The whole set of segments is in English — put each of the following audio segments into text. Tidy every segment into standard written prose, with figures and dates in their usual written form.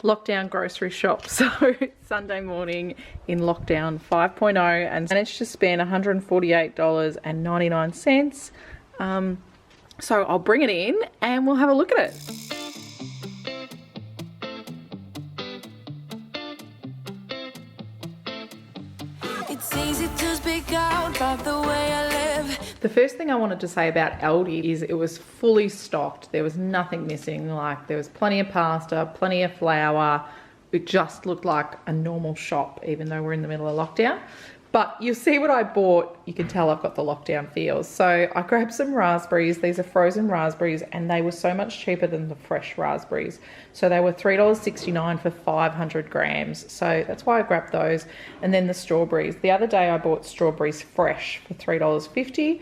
Lockdown grocery shop. So Sunday morning in lockdown 5.0 and managed to spend $148.99. So I'll bring it in and we'll have a look at it. It's easy to speak out about the way I live. The first thing I wanted to say about Aldi is it was fully stocked. There was nothing missing. Like, there was plenty of pasta, plenty of flour. It just looked like a normal shop, even though we're in the middle of lockdown. But you'll see what I bought. You can tell I've got the lockdown feels. So I grabbed some raspberries. These are frozen raspberries, and they were so much cheaper than the fresh raspberries. So they were $3.69 for 500 grams. So that's why I grabbed those. And then the strawberries. The other day I bought strawberries fresh for $3.50.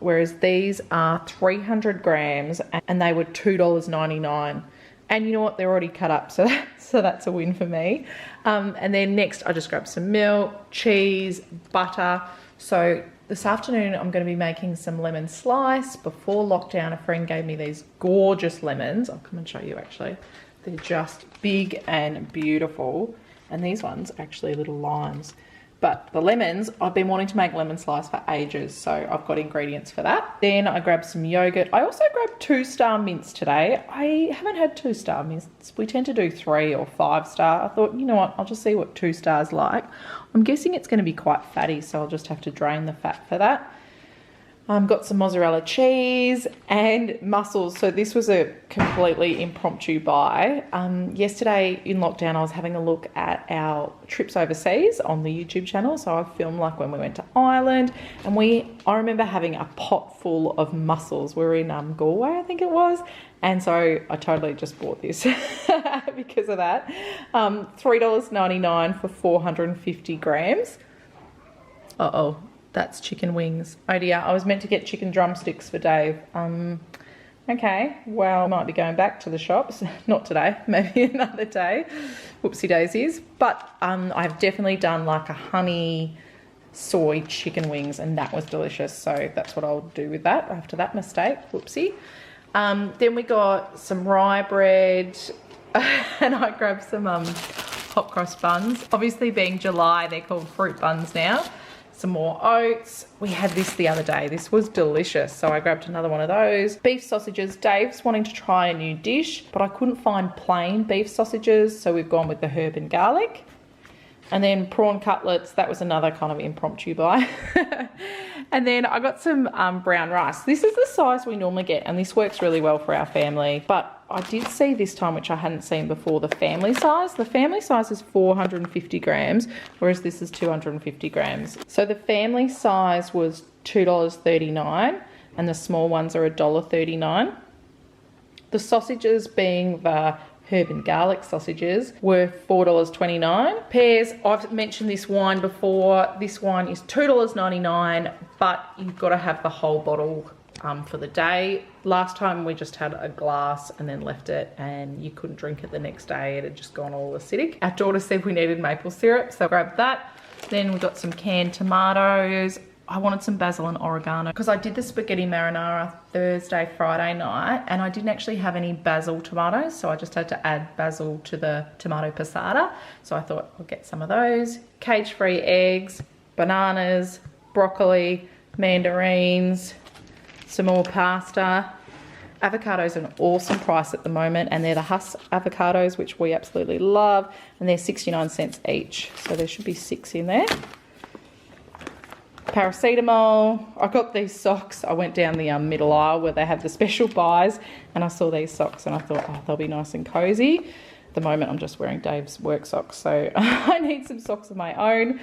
Whereas these are 300 grams and they were $2.99. And you know what? They're already cut up, so that's a win for me. And then next, I just grabbed some milk, cheese, butter. So this afternoon, I'm going to be making some lemon slice. Before lockdown, a friend gave me these gorgeous lemons. I'll come and show you, actually. They're just big and beautiful. And these ones are actually little limes. But the lemons, I've been wanting to make lemon slice for ages, so I've got ingredients for that. Then I grabbed some yogurt. I also grabbed 2-star mints today. I haven't had 2-star mints. We tend to do 3 or 5-star. I thought, you know what, I'll just see what 2-star's like. I'm guessing it's going to be quite fatty, so I'll just have to drain the fat for that. Got some mozzarella cheese and mussels. So this was a completely impromptu buy. Yesterday in lockdown, I was having a look at our trips overseas on the YouTube channel. So I filmed like when we went to Ireland, and I remember having a pot full of mussels. We were in Galway, I think it was. And so I totally just bought this because of that. $3.99 for 450 grams. Uh-oh. That's chicken wings. Oh dear, I was meant to get chicken drumsticks for Dave. Okay, well, I might be going back to the shops. Not today, maybe another day. Whoopsie daisies. But I've definitely done like a honey soy chicken wings, and that was delicious. So that's what I'll do with that after that mistake. Whoopsie. Then we got some rye bread and I grabbed some hot cross buns. Obviously being July, they're called fruit buns now. Some more oats. We had this the other day. This was delicious. So I grabbed another one of those. Beef sausages. Dave's wanting to try a new dish, but I couldn't find plain beef sausages. So we've gone with the herb and garlic. And then prawn cutlets. That was another kind of impromptu buy. And then I got some brown rice. This is the size we normally get, and this works really well for our family. But I did see this time, which I hadn't seen before, the family size. The family size is 450 grams, whereas this is 250 grams. So the family size was $2.39, and the small ones are $1.39. The sausages, being the herb and garlic sausages, were $4.29. Pears, I've mentioned this wine before. This wine is $2.99, but you've got to have the whole bottle for the day. Last time we just had a glass and then left it, and you couldn't drink it the next day. It had just gone all acidic. Our daughter said we needed maple syrup, so I grabbed that. Then we got some canned tomatoes. I wanted some basil and oregano because I did the spaghetti marinara Thursday, Friday night, and I didn't actually have any basil tomatoes, so I just had to add basil to the tomato passata. So I thought I'll get some of those. Cage-free eggs, bananas, broccoli, mandarins, some more pasta. Avocados are an awesome price at the moment, and they're the Huss avocados, which we absolutely love, and they're 69 cents each. So there should be 6 in there. Paracetamol. I got these socks. I went down the middle aisle where they have the special buys, and I saw these socks and I thought, oh, they'll be nice and cozy. At the moment I'm just wearing Dave's work socks, so I need some socks of my own.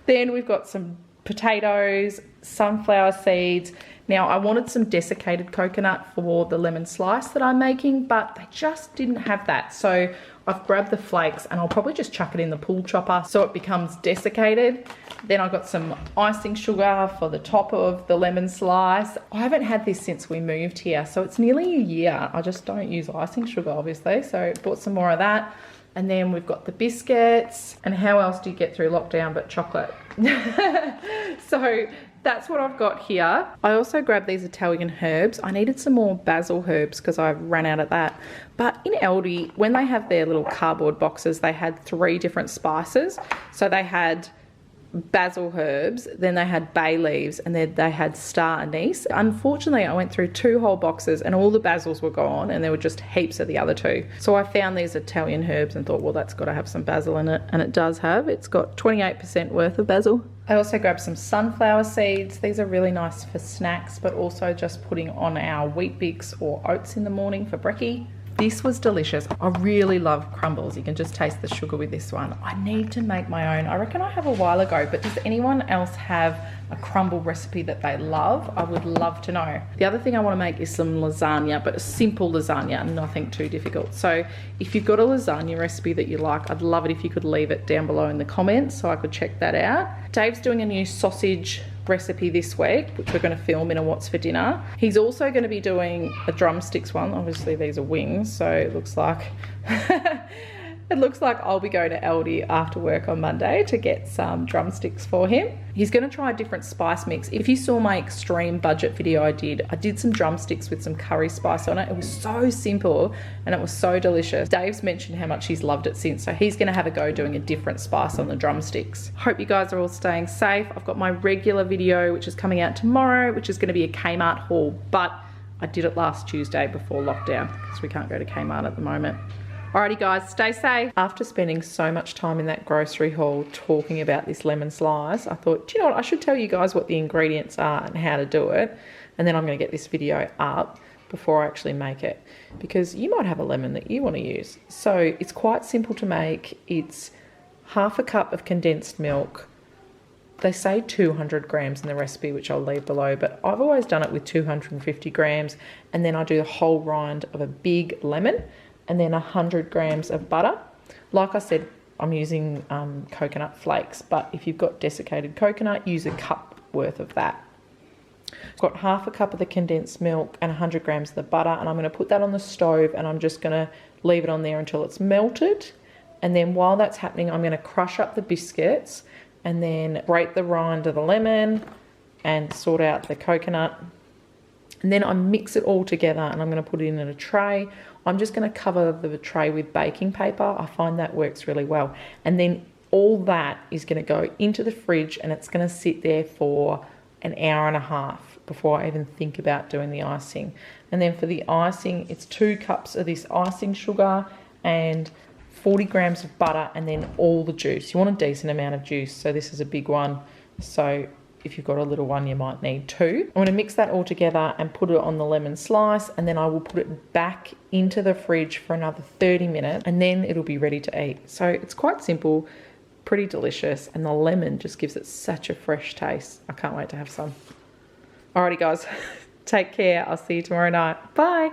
Then we've got some potatoes, sunflower seeds. Now I wanted some desiccated coconut for the lemon slice that I'm making, but they just didn't have that. So I've grabbed the flakes and I'll probably just chuck it in the pull chopper so it becomes desiccated. Then I got some icing sugar for the top of the lemon slice. I haven't had this since we moved here, so it's nearly a year. I just don't use icing sugar, obviously, so bought some more of that. And then we've got the biscuits. And how else do you get through lockdown but chocolate? So that's what I've got here. I also grabbed these Italian herbs. I needed some more basil herbs because I ran out of that. But in Aldi, when they have their little cardboard boxes, they had 3 different spices. So they had basil herbs, then they had bay leaves, and then they had star anise. Unfortunately, I went through 2 whole boxes and all the basils were gone and there were just heaps of the other 2. So I found these Italian herbs and thought, well, that's got to have some basil in it, and it does have. It's got 28% worth of basil. I also grabbed some sunflower seeds. These are really nice for snacks, but also just putting on our wheat bix or oats in the morning for brekkie. This was delicious. I really love crumbles. You can just taste the sugar with this one. I need to make my own. I reckon I have a while ago, but does anyone else have a crumble recipe that they love? I would love to know. The other thing I want to make is some lasagna, but a simple lasagna, nothing too difficult. So if you've got a lasagna recipe that you like, I'd love it if you could leave it down below in the comments so I could check that out. Dave's doing a new sausage recipe this week, which we're going to film in a What's for Dinner. He's also going to be doing a drumsticks one. Obviously these are wings, so it looks like it looks like I'll be going to Aldi after work on Monday to get some drumsticks for him. He's going to try a different spice mix. If you saw my extreme budget video I did some drumsticks with some curry spice on it. It was so simple and it was so delicious. Dave's mentioned how much he's loved it since, so he's going to have a go doing a different spice on the drumsticks. Hope you guys are all staying safe. I've got my regular video, which is coming out tomorrow, which is going to be a Kmart haul, but I did it last Tuesday before lockdown because we can't go to Kmart at the moment. Alrighty guys, stay safe. After spending so much time in that grocery haul talking about this lemon slice, I thought, do you know what, I should tell you guys what the ingredients are and how to do it, and then I'm going to get this video up before I actually make it, because you might have a lemon that you want to use. So it's quite simple to make. It's half a cup of condensed milk. They say 200 grams in the recipe, which I'll leave below, but I've always done it with 250 grams, and then I do the whole rind of a big lemon, and then 100 grams of butter. Like I said, I'm using coconut flakes, but if you've got desiccated coconut, use a cup worth of that. I've got half a cup of the condensed milk and 100 grams of the butter, and I'm going to put that on the stove, and I'm just going to leave it on there until it's melted. And then while that's happening, I'm going to crush up the biscuits and then grate the rind of the lemon and sort out the coconut. And then I mix it all together and I'm going to put it in a tray. I'm just going to cover the tray with baking paper. I find that works really well. And then all that is going to go into the fridge and it's going to sit there for an hour and a half before I even think about doing the icing. And then for the icing, it's 2 cups of this icing sugar and 40 grams of butter and then all the juice. You want a decent amount of juice, so this is a big one. So if you've got a little one, you might need 2. I'm going to mix that all together and put it on the lemon slice, and then I will put it back into the fridge for another 30 minutes, and then it'll be ready to eat. So it's quite simple, pretty delicious, and the lemon just gives it such a fresh taste. I can't wait to have some. Alrighty guys, take care. I'll see you tomorrow night. Bye.